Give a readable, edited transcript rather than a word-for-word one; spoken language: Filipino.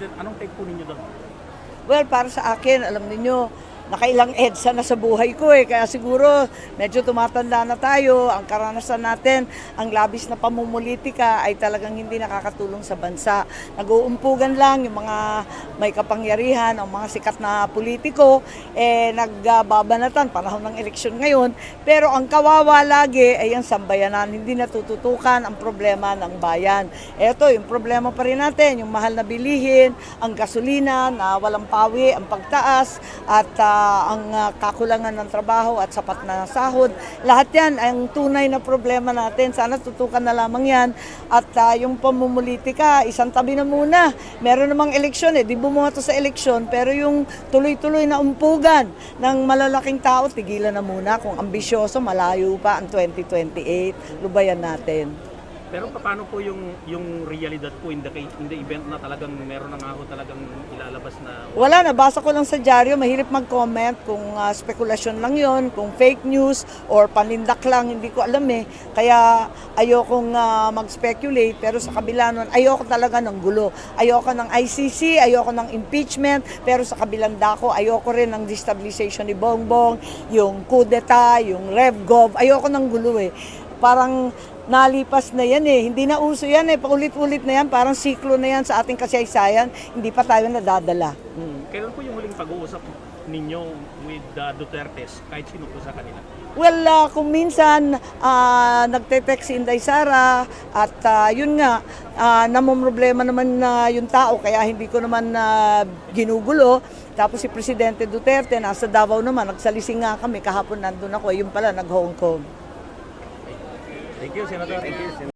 President, anong take po ninyo doon? Well, para sa akin, alam niyo, nakailang EDSA na sa buhay ko kaya siguro medyo tumatanda na tayo. Ang karanasan natin, ang labis na pamumulitika ay talagang hindi nakakatulong sa bansa. Nag-uumpugan lang yung mga may kapangyarihan, ang mga sikat na politiko, nagbabanatan, panahon ng eleksyon ngayon. Pero ang kawawa lagi ay ang sambayanan, hindi natututukan ang problema ng bayan. Ito, yung problema pa rin natin, yung mahal na bilihin, ang gasolina na walang pawi, ang pagtaas, at ang kakulangan ng trabaho at sapat na sahod. Lahat yan ang tunay na problema natin. Sana tutukan na lamang yan. At yung pamumulitika, isang tabi na muna. Meron namang eleksyon di bumoto sa eleksyon, pero yung tuloy-tuloy na umpugan ng malalaking tao, tigilan na muna. Kung ambisyoso, malayo pa ang 2028, lubayan natin. Pero paano po yung realidad po in the event na talagang meron na nga ho talagang ilalabas na... Wala, nabasa ko lang sa dyaryo, mahirap mag-comment kung spekulasyon lang yon, kung fake news or panindak lang, hindi ko alam Kaya ayokong mag-speculate, pero sa kabila nun, ayoko talaga ng gulo. Ayoko ng ICC, ayoko ng impeachment, pero sa kabilang dako, ayoko rin ng destabilization ni Bongbong, yung coup d'etat, yung RevGov, ayoko ng gulo Parang nalipas na yan hindi na uso yan paulit-ulit na yan, parang siklo na yan sa ating kasaysayan, hindi pa tayo nadadala. Kailan po yung huling pag-uusap ninyo with Dutertes, kahit sino po sa kanila? Well, kung minsan nagte-text si Inday Sara at yun nga, namomroblema naman yung tao kaya hindi ko naman ginugulo. Tapos si Presidente Duterte nasa Davao naman, nagsalising nga kami, kahapon nandun ako, yun pala nag-Hong Kong. Thank you, Senator. Thank you.